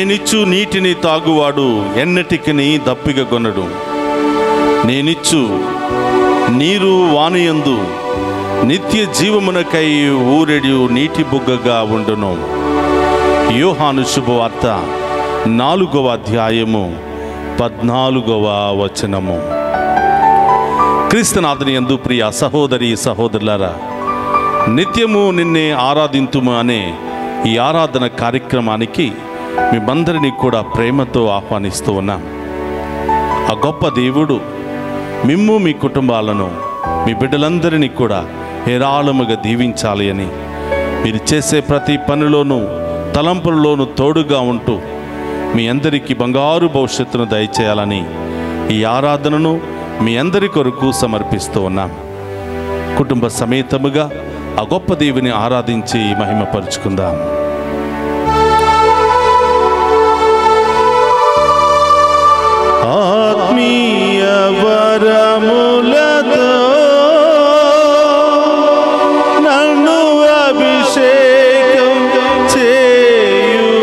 నేనిచ్చు నీటిని తాగువాడు ఎన్నటికిని దప్పిగొనడు. నేనిచ్చు నీరు వానియందు నిత్య జీవమునకై ఊరెడు నీటి బుగ్గగా ఉండును. యోహాను శుభవార్త 4వ అధ్యాయము 14వ వచనము. క్రీస్తునాథుని యందు ప్రియ సహోదరి సహోదరులారా, నిత్యము నిన్నే ఆరాధింతుము అనే ఈ ఆరాధన కార్యక్రమానికి మిమ్మందరినీ కూడా ప్రేమతో ఆహ్వానిస్తూ ఉన్నాం. ఆ గొప్ప దేవుడు మిమ్ము మీ కుటుంబాలను మీ బిడ్డలందరినీ కూడా హేరాళముగా దీవించాలి అని, మీరు చేసే ప్రతి పనిలోనూ తలంపులలోనూ తోడుగా ఉంటూ మీ అందరికీ బంగారు భవిష్యత్తును దయచేయాలని ఈ ఆరాధనను మీ అందరి కొరకు సమర్పిస్తూ ఉన్నాం. కుటుంబ సమేతముగా ఆ గొప్ప దేవుని ఆరాధించి మహిమపరుచుకుందాం. ఆత్మీయ వరములతో నన్ను అభిషేకం చేయుమయ్యా,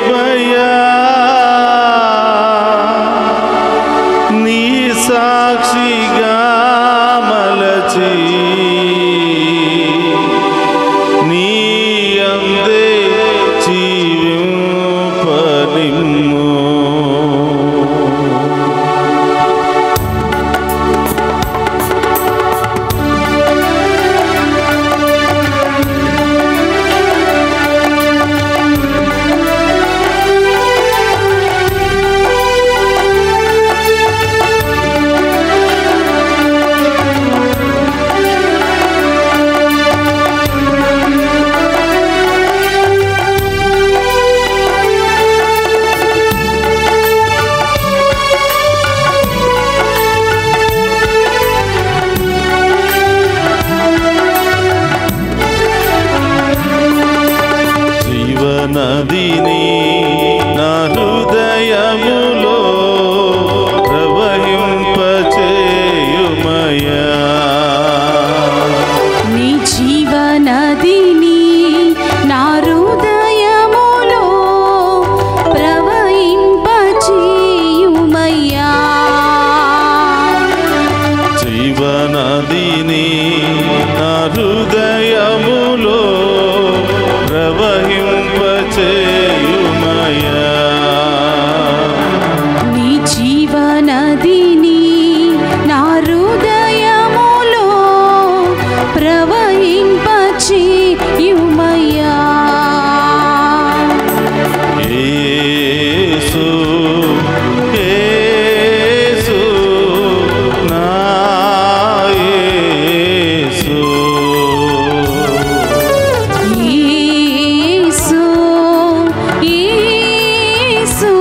నీ సాక్షిగా మలచి నీ అందే జీవింపనిమ్ము. నదిని నా హృదయములో ప్రవహింపచేయుమయ్యా, నీ జీవనదిని నా హృదయములో ప్రవహింపచేయుమయ్యా, జీవనదిని నా హృదయములో ప్రవహింపచేయుమయ్యా, నీ జీవనదిని నా హృదయములో ప్రవహింపచేయుమయ్యా. యేసు యేసు నా యేసు, యేసు యేసు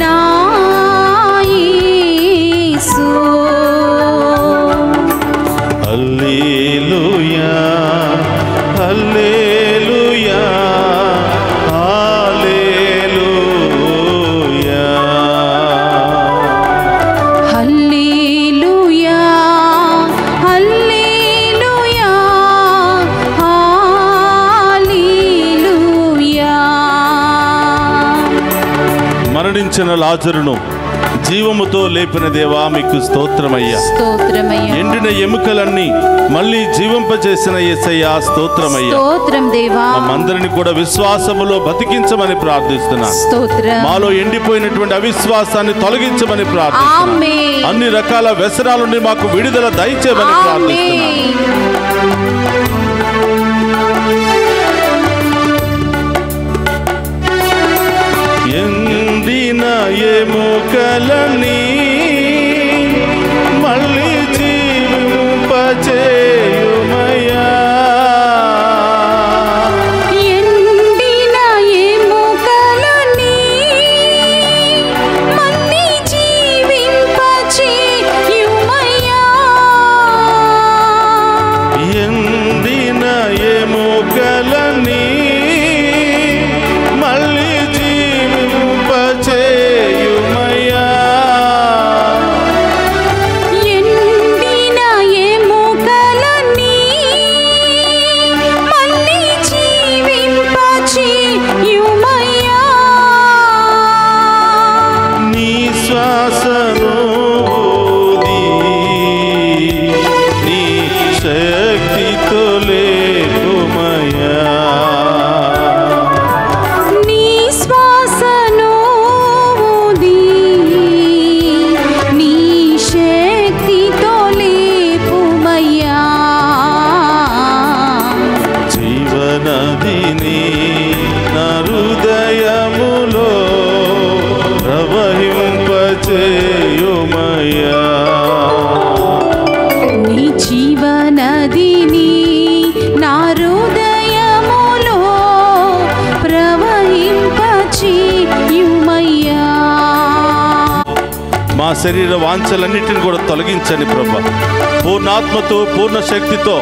నా యేసు. హల్లెలూయా హల్లెలూయా హల్లెలూయా, హల్లెలూయా హల్లెలూయా హల్లెలూయా. మరణించిన లాజరును జీవముతో లేపిన దేవా మీకు స్తోత్రమయ్యా. స్తోత్రమయ్యా, ఎండిన ఎముకలన్నీ మళ్ళీ జీవింపచేసిన యేసయ్యా స్తోత్రమయ్యా. స్తోత్రం దేవా, మమ్మందరిని కూడా విశ్వాసములో బతికించమని ప్రార్థిస్తున్నాను. స్తోత్రం. మాలో ఎండిపోయినటువంటి అవిశ్వాసాన్ని తొలగించమని ప్రార్థిస్తున్నాను. ఆమేన్. అన్ని రకాల వ్యసనాల నుండి మాకు విడుదల దయచేయమని ప్రార్థిస్తున్నాను. ఎండిన ఎముకలన్నీ మళ్ళీ జీవింపచేయుమయ్యా, ఎండిన ఎముకలన్నీ మళ్ళీ జీవింపచేయుమయ్యా, ఎండిన ఎముకలన్నీ మళ్ళీ జీవింపచేయుమయ్యా, శరీర వాంఛలన్నిటిని కూడా తొలగించండి ప్రభా. పూర్ణాత్మతో పూర్ణ శక్తితో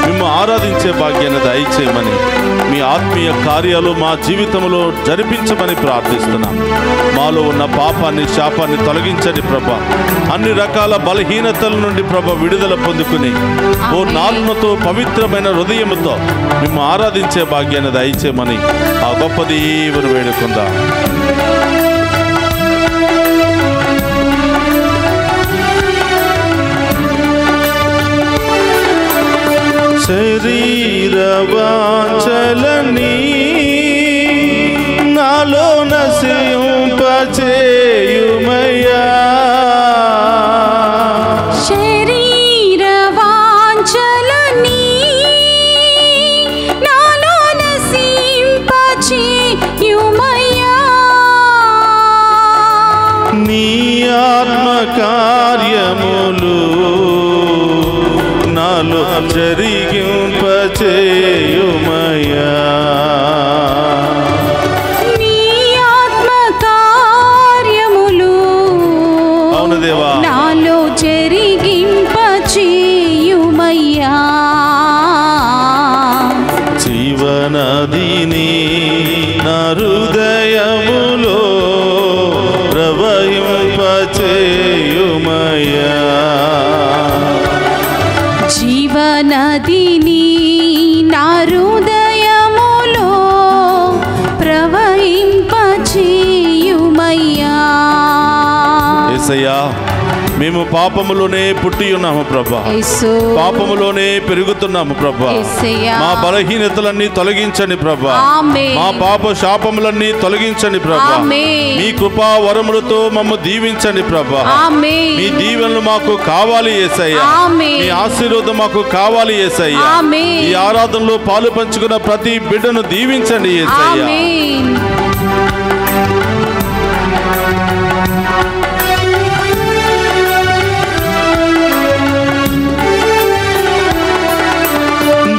మేము ఆరాధించే భాగ్యాన్ని దయచేయమని, మీ ఆత్మీయ కార్యాలు మా జీవితంలో జరిపించమని ప్రార్థిస్తున్నాం. మాలో ఉన్న పాపాన్ని శాపాన్ని తొలగించండి ప్రభా. అన్ని రకాల బలహీనతల నుండి ప్రభా విడుదల పొందుకుని పూర్ణాత్మతో పవిత్రమైన హృదయముతో మేము ఆరాధించే భాగ్యాన్ని దయచేయమని ఆ గొప్ప దేవుని వేడుకుందాం. శరీర వాంఛలని నాలో నశింపచేయుమయ్యా. శరీర వాంఛలని నాలో నశింపచేయుమయ్యా. నీ ఆత్మ కార్యములు నాలో జరిగింపచేయుమయ్యా. నీ ఆత్మ కార్యములు అవును దేవా, నాలో జరిగింపచేయుమయ్యా. జీవనదిని నా హృదయములో ప్రవహింపచేయుమయ్యా. జీవనదిని నా హృదయములో ప్రవహింపచేయుమయ్యా. యేసయ్యా, మేము పాపములోనే పుట్టి ఉన్నాము ప్రభా, యేసు, పాపములోనే పెరుగుతున్నాము ప్రభా. యేసయ్యా, మా బలహీనతలన్నీ తొలగించండి ప్రభా. ఆమేన్. మా పాప శాపములన్నీ తొలగించండి ప్రభా. ఆమేన్. మీ కృపా వరములతో మమ్ము దీవించండి ప్రభా. ఆమేన్. మీ దీవెనలు మాకు కావాలి యేసయ్యా. ఆమేన్. మీ ఆశీర్వాదం మాకు కావాలి యేసయ్యా. ఆమేన్. ఈ ఆరాధనలో పాలు పంచుకున్న ప్రతి బిడ్డను దీవించండి యేసయ్యా. ఆమేన్.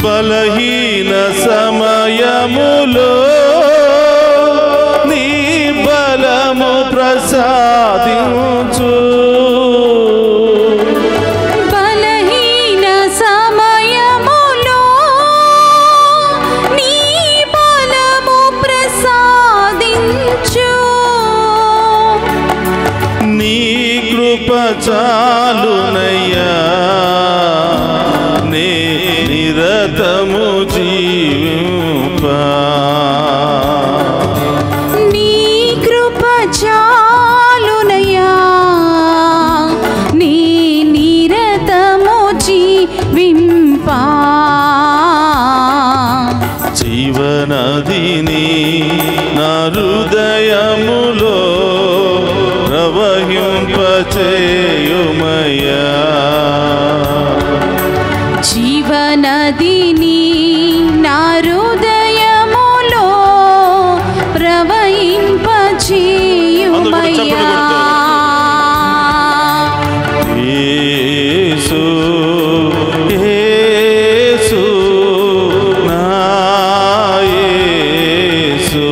బలహీన సమయములో నీ బలము ప్రసాదించు. బలహీన సమయములో నీ బలము ప్రసాదించు. నీ కృప చాలునయ్యా, నే నిరతము జీవింప. నీ కృప చాలునయ్యా, నీ నిరతము జీవింప. జీవనదిని నా హృదయములో ప్రవహింపచేయుమయ్యా. జీవనదిని నా హృదయములో ప్రవహింపచేయుమయ్యా. యేసు యేసు నా యేసు.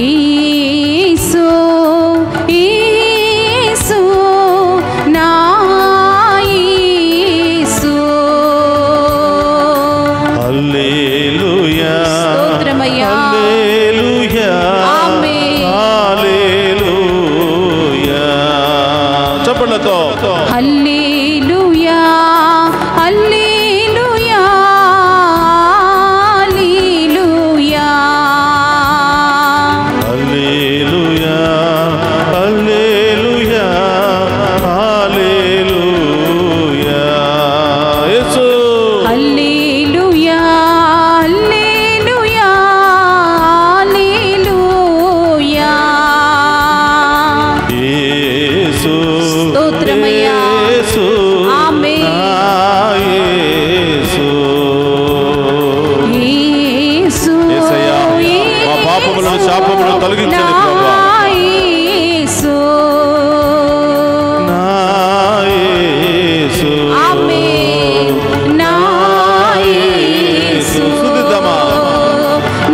యేసు, యేసు నా యేసు. హల్లెలూయా, స్తోత్రమయ్యా. హల్లెలూయా, ఆమేన్. హల్లెలూయా. చప్పట్లతో హల్లెలూయా, హల్లెలూయా, హల్లెలూయా. హల్లెలూయా, హల్లెలూయా, హల్లెలూయా. యేసు హల్లెలూయా, హల్లెలూయా, హల్లెలూయా. యేసు స్తోత్రమయ్యా. యేసు ఆమేన్. నా యేసు. యేసు, యేసయ్యా, మా పాపములను శాపములను తొలగించండి ప్రభువా. యేసు. నా యేసు. ఆమేన్. నా యేసు. స్తుతిద్దామా?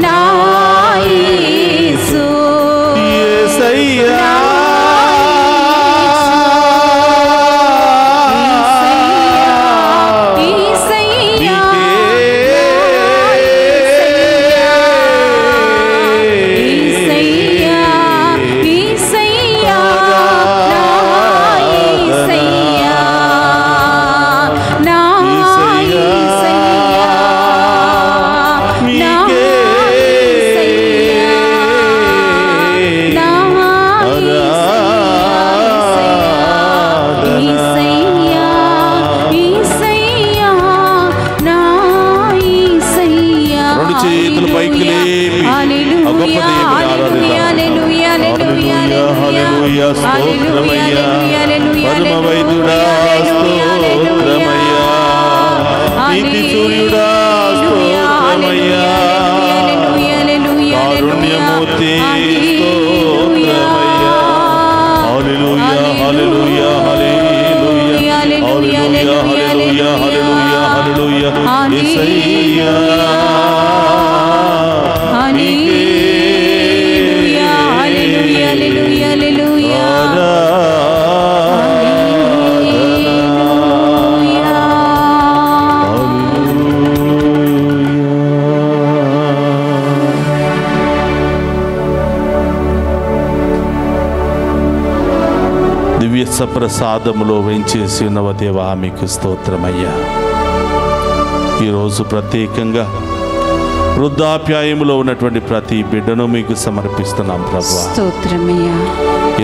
నా యేసు. యేసయ్యా, రెండు చేతులు పైకి లేపి ఆ గొప్ప దేవుని ఆరాధిద్దాం. స్తోత్రమయ్యా పరమ వైద్యుడా, స్తోత్రమయ్యా నీతి సూర్యుడా, స్తోత్రమయ్యా కారుణ్యమూర్తి, స్తోత్రమయ్యా. హల్లెలూయా హల్లెలూయా హల్లెలూయా హల్లెలూయా హల్లెలూయా హల్లెలూయా హల్లెలూయా యేసయ్యా నీకే దివ్య సప్రసాదములో వేంచేసి ఉన్నవ దేవా మీకు స్తోత్రమయ్యా. ఈరోజు ప్రత్యేకంగా వృద్ధాప్యాయములో ఉన్నటువంటి ప్రతి బిడ్డను మీకు సమర్పిస్తున్నాం ప్రభువా. స్తోత్రమయ్యా.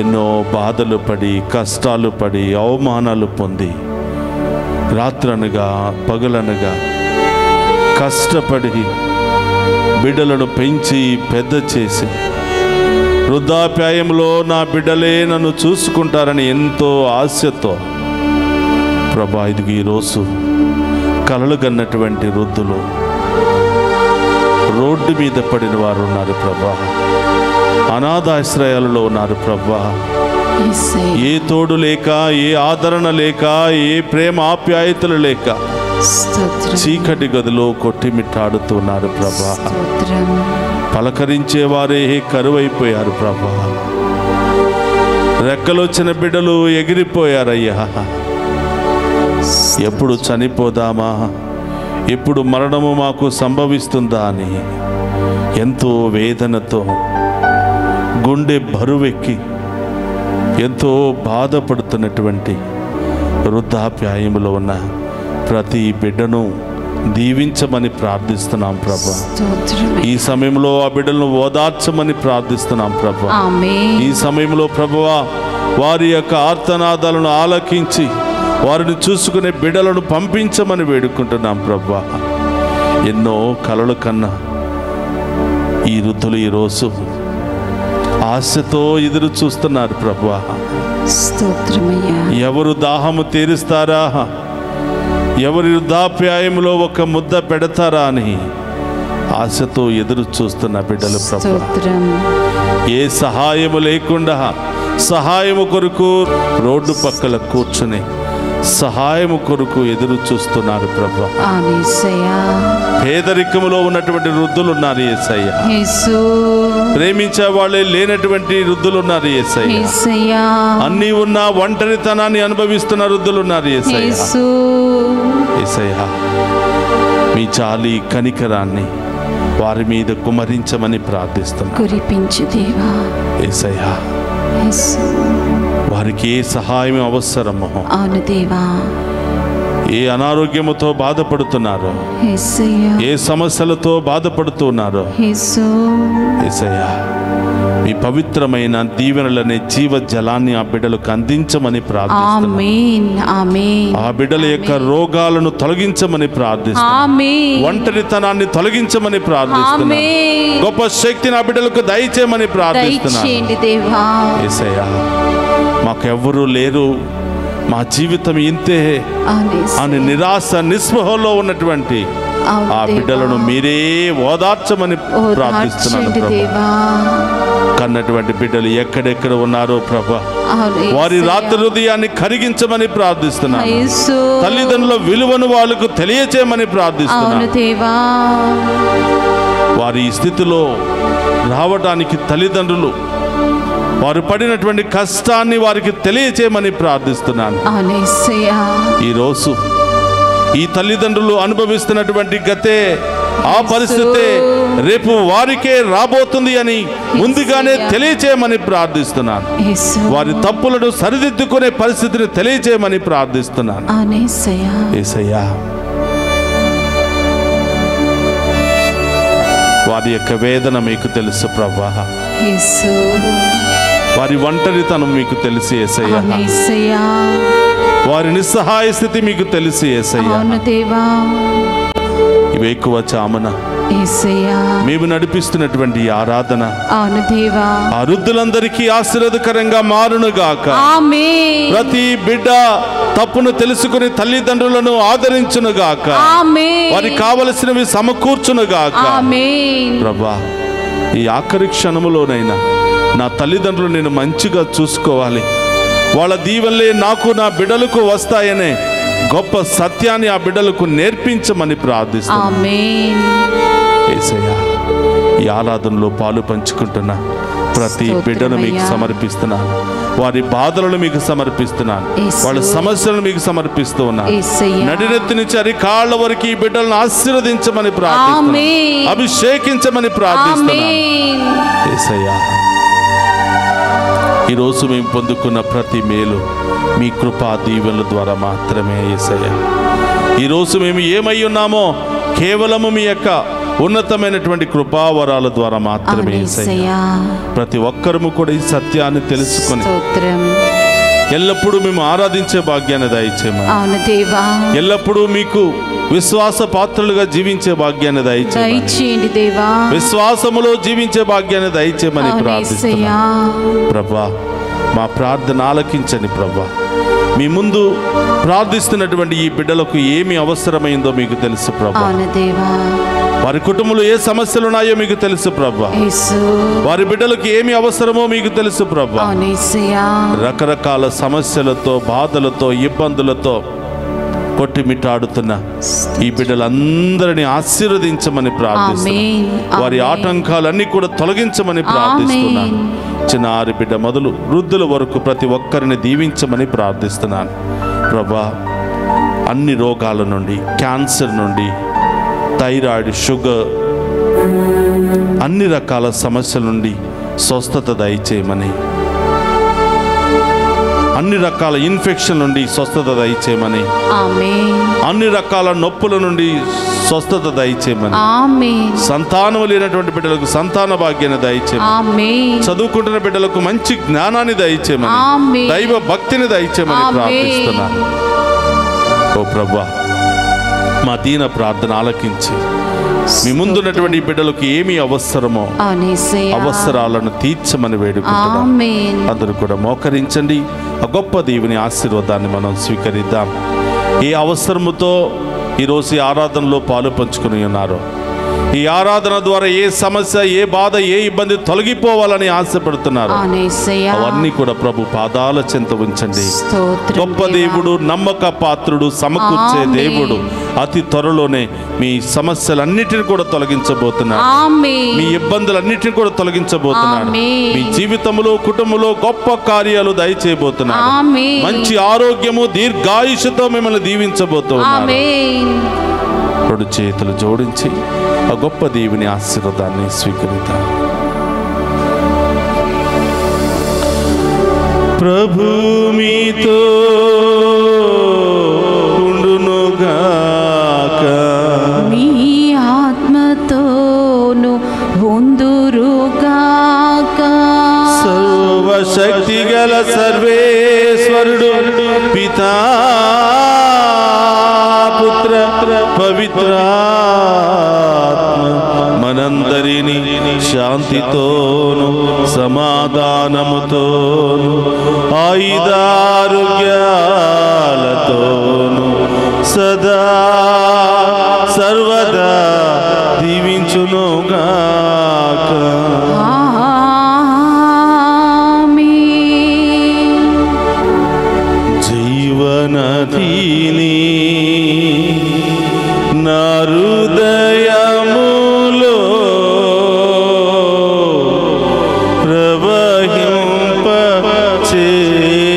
ఎన్నో బాధలు పడి, కష్టాలు పడి, అవమానాలు పొంది, రాత్రనగా పగలనగా కష్టపడి బిడ్డలను పెంచి పెద్ద చేసి వృద్ధాప్యాయంలో నా బిడ్డలే నన్ను చూసుకుంటారని ఎంతో ఆశతో ప్రభా ఇదిగో ఈరోజు కలలు కన్నటువంటి వృద్ధులు రోడ్డు మీద పడిన వారు ఉన్నారు ప్రభా, అనాథాశ్రయాలలో ఉన్నారు ప్రభా. ఏ తోడు లేక, ఏ ఆదరణ లేక, ఏ ప్రేమ ఆప్యాయతలు లేక చీకటి గదిలో కొట్టిమిట్టాడుతున్నారు ప్రభా. పలకరించేవారే కరువైపోయారు ప్రభా. రెక్కలొచ్చిన బిడ్డలు ఎగిరిపోయారయ్యా. ఎప్పుడు చనిపోదామా, ఎప్పుడు మరణము మాకు సంభవిస్తుందా అని ఎంతో వేదనతో గుండె బరువెక్కి ఎంతో బాధపడుతున్నటువంటి వృద్ధాప్యాయములో ఉన్న ప్రతి బిడ్డను దీవించమని ప్రార్థిస్తున్నాం ప్రభా. ఈ సమయంలో ఆ బిడ్డలను ఓదార్చమని ప్రార్థిస్తున్నాం ప్రభా. ఈ సమయంలో ప్రభువా వారి యొక్క ఆర్తనాదాలను ఆలకించి వారిని చూసుకునే బిడ్డలను పంపించమని వేడుకుంటున్నాం ప్రభా. ఎన్నో కలలు కన్నా ఈ వృద్ధులు ఈరోజు ఆశతో ఎదురు చూస్తున్నారు ప్రభువా. ఎవరు దాహము తీరుస్తారా, ఎవరి వృద్ధాప్యాయంలో ఒక ముద్ద పెడతారా అని ఆశతో ఎదురు చూస్తున్న బిడ్డలు ప్రభువా. ఏ సహాయము లేకుండా సహాయము కొరకు రోడ్డు పక్కల కూర్చుని సహాయము కొరకు ఎదురు చూస్తున్నారు ప్రభా. పేదరికములో ఉన్నటువంటి వృద్ధులు ఉన్నారు యేసయ్యా. ప్రేమించే వాళ్ళే లేనటువంటి వృద్ధులు ఉన్నారు యేసయ్యా. అన్నీ ఉన్న ఒంటరితనాన్ని అనుభవిస్తున్న వృద్ధులు ఉన్నారు యేసయ్యా. మీ చాలి కనికరాన్ని వారి మీద కుమరించమని ప్రార్థిస్తున్నాను. యేసయ్యా వారికి ఏ సహాయం అవసరమో, ఏ అనారోగ్యముతో బాధపడుతున్నారో, ఏ సమస్యలతో బాధపడుతున్నారో యేసయ్యా మీ పవిత్రమైన దీవెనలనే జీవ జలాన్ని ఆ బిడ్డలకు అందించమని ప్రార్థిస్తున్నాను. ఆ బిడ్డల యొక్క రోగాలను తొలగించమని ప్రార్థిస్తున్నాను. ఒంటరితనాన్ని తొలగించమని ప్రార్థిస్తున్నాను. గొప్ప శక్తిని ఆ బిడ్డలకు దయచేయమని ప్రార్థిస్తున్నాను. యేసయ్యా మాకెవ్వరూ లేరు, మా జీవితం ఇంతే అని నిరాశ నిస్పృహలో ఉన్నటువంటి ఆ బిడ్డలను మీరే ఓదార్చమని ప్రార్థిస్తున్నాను ప్రభా. కన్నటువంటి బిడ్డలు ఎక్కడెక్కడ ఉన్నారో ప్రభా వారి రాత్రి హృదయాన్ని కరిగించమని ప్రార్థిస్తున్నాను. తల్లిదండ్రుల విలువను వాళ్ళకు తెలియచేయమని ప్రార్థిస్తున్నాను. వారి ఈ స్థితిలో రావడానికి తల్లిదండ్రులు వారు పడినటువంటి కష్టాన్ని వారికి తెలియచేయమని ప్రార్థిస్తున్నాను. ఈరోజు ఈ తల్లిదండ్రులు అనుభవిస్తున్నటువంటి గతే, ఆ పరిస్థితే రేపు వారికే రాబోతుంది అని ముందుగానే తెలియచేయమని ప్రార్థిస్తున్నాను. వారి తప్పులను సరిదిద్దుకునే పరిస్థితిని తెలియచేయమని ప్రార్థిస్తున్నాను. యేసయ్యా వారి యొక్క వేదన మీకు తెలుసు ప్రభా. వారి ఒంటరితనం మీకు తెలుసు యేసయ్యా. వారి నిస్సహాయ స్థితి మీకు తెలుసు యేసయ్యా. ఇవి ఎక్కువ చామన యేసయ్యా మేము నడిపిస్తున్నటువంటి ఈ ఆరాధన అవును దేవా ఆ వృద్ధులందరికీ ఆశీర్వాదకరంగా మారునుగాక. ఆమేన్ ప్రతి బిడ్డ తప్పును తెలుసుకుని తల్లిదండ్రులను ఆదరించునుగాక. ఆమేన్ వారికి కావలసినవి సమకూర్చునుగాక. ఆమేన్ ప్రభా, ఈ ఆఖరి క్షణములోనైనా నా తల్లిదండ్రులు నేను మంచిగా చూసుకోవాలి, వాళ్ళ దీవెనలే నాకు నా బిడ్డలకు వస్తాయనే గొప్ప సత్యాన్ని ఆ బిడ్డలకు నేర్పించమని ప్రార్థిస్తున్నాను. ఆమేన్ యేసయ్యా, ఈ ఆరాధనలో పాలు పంచుకుంటున్న ప్రతి బిడ్డను మీకు సమర్పిస్తున్నాను. వారి బాధలను మీకు సమర్పిస్తున్నాను. వాళ్ళ సమస్యలను మీకు సమర్పిస్తూ ఉన్నాను. నడినెత్తి నుంచి అరికాళ్ళ వరకు ఈ బిడ్డలను ఆశీర్వదించమని ప్రార్థిస్తున్నాను. అభిషేకించమని ప్రార్థిస్తున్నాను. యేసయ్యా, ఈరోజు మేము పొందుకున్న ప్రతి మేలు మీ కృపా దీవెనల ద్వారా మాత్రమే. యేసయ్యా, ఈరోజు మేము ఏమై ఉన్నామో కేవలము మీ యొక్క ఉన్నతమైనటువంటి కృపావరాల ద్వారా మాత్రమే. యేసయ్యా, ప్రతి ఒక్కరము కూడా ఈ సత్యాన్ని తెలుసుకొని ఎల్లప్పుడూ మేము ఆరాధించే భాగ్యాన్ని దయచేయమని, అవును దేవా ఎల్లప్పుడూ మీకు విశ్వాస పాత్రలుగా జీవించే భాగ్యాన్ని దయచేయండి దేవా, విశ్వాసములో జీవించే భాగ్యాన్ని దయచేయమని ప్రార్థిస్తున్నా. ప్రభా, మా ప్రార్థన ఆలకించండి. ప్రభా, మీ ముందు ప్రార్థిస్తున్నటువంటి ఈ బిడ్డలకు ఏమి అవసరమైందో మీకు తెలుసు ప్రభా. వారి కుటుంబంలో ఏ సమస్యలు ఉన్నాయో మీకు తెలుసు ప్రభా. వారి బిడ్డలకు ఏమి అవసరమో మీకు తెలుసు ప్రభా. రకరకాల సమస్యలతో, బాధలతో, ఇబ్బందులతో కొట్టిమిట్టాడుతున్న ఈ బిడ్డలందరినీ ఆశీర్వదించమని ప్రార్థిస్తున్నాను. వారి ఆటంకాలన్నీ కూడా తొలగించమని ప్రార్థిస్తున్నాను. చిన్నారి బిడ్డ మొదలు వృద్ధుల వరకు ప్రతి ఒక్కరిని దీవించమని ప్రార్థిస్తున్నాను ప్రభా. అన్ని రోగాల నుండి, క్యాన్సర్ నుండి, థైరాయిడ్, షుగర్, అన్ని రకాల సమస్యల నుండి స్వస్థత దయచేయమని, అన్ని రకాల ఇన్ఫెక్షన్ నుండి స్వస్థత దయచేయమని, అన్ని రకాల నొప్పుల నుండి స్వస్థత దయచేయమని, సంతానం లేనటువంటి బిడ్డలకు సంతాన భాగ్యాన్ని దయచేయమని, చదువుకుంటున్న బిడ్డలకు మంచి జ్ఞానాన్ని దయచేయమని, దైవ భక్తిని దయచేయమని ప్రార్థిస్తున్నాను. ఓ ప్రభువా, మా దీన ప్రార్థన ఆలకించి మీ ముందున్నటువంటి బిడ్డలకు ఏమి అవసరమో అవసరాలను తీర్చమని వేడుకుంటున్నాం. అందరూ కూడా మోకరించండి. ఆ గొప్ప దేవుని ఆశీర్వాదాన్ని మనం స్వీకరిద్దాం. ఏ అవసరముతో ఈరోజు ఈ ఆరాధనలో పాలు పంచుకుని ఉన్నారో, ఈ ఆరాధన ద్వారా ఏ సమస్య, ఏ బాధ, ఏ ఇబ్బంది తొలగిపోవాలని ఆశపడుతున్నారు, అవన్నీ కూడా ప్రభు పాదాల చెంత ఉంచండి. గొప్ప దేవుడు, నమ్మక పాత్రుడు, సమకూర్చే దేవుడు అతి త్వరలోనే మీ సమస్యలన్నిటిని కూడా తొలగించబోతున్నాడు. మీ ఇబ్బందులన్నిటిని కూడా తొలగించబోతున్నాడు. మీ జీవితంలో, కుటుంబంలో గొప్ప కార్యాలు దయచేయబోతున్నాడు. మంచి ఆరోగ్యము, దీర్ఘాయుషతో మిమ్మల్ని దీవించబోతున్నాడు. రెండు చేతులు జోడించి ఆ గొప్ప దేవుని ఆశీర్వాదాన్ని స్వీకరిద్దాం. ప్రభు మీతో ఉండునుగాక, మీ ఆత్మతోను ఉందురుగాక. సర్వశక్తి గల సర్వేశ్వరుడు పితా, పుత్ర, పవిత్రాత్మ మనందరినీ శాంతితోను, సమాధానముతోను, ఆయుధారోగ్యాలతోను సదా సర్వదా దీవించునుగాక. జీవనదీని నా హృదయములో ప్రవహింప చేయుమయ్యా.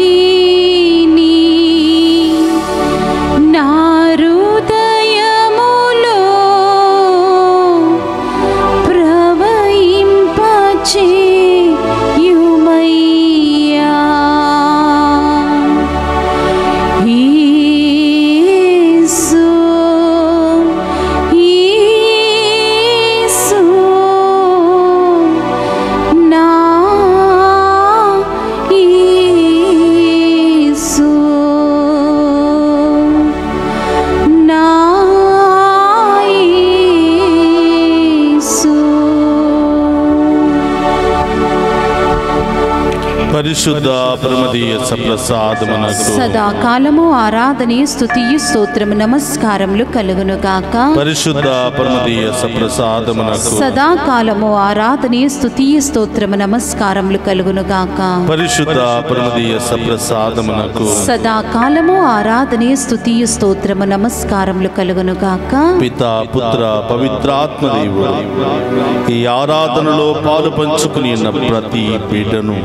జీవనదీని నా హృదయములో ప్రవహింపచేయుమయ్యా. యేసు, యేసు, నా పరిశుద్ధ పరమదీయ సప్రసాదమునకు సదాకాలము ఆరాధనే స్తుతియు స్తోత్రము నమస్కారములు కలుగునుగాక. పరిశుద్ధ పరమదీయ సప్రసాదమునకు సదాకాలము ఆరాధనే స్తుతియు స్తోత్రము నమస్కారములు కలుగునుగాక. పరిశుద్ధ పరమదీయ సప్రసాదమునకు సదాకాలము ఆరాధనే స్తుతియు స్తోత్రము నమస్కారములు కలుగునుగాక. పితా పుత్ర పవిత్రాత్మ దేవుడు ఈ ఆరాధనలో పాలు పంచుకుని ఉన్న ప్రతి బిడ్డను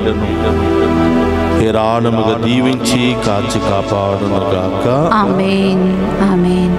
ఏరాళముగా దీవించి కాచి కాపాడునుగాక. ఆమేన్ ఆమేన్.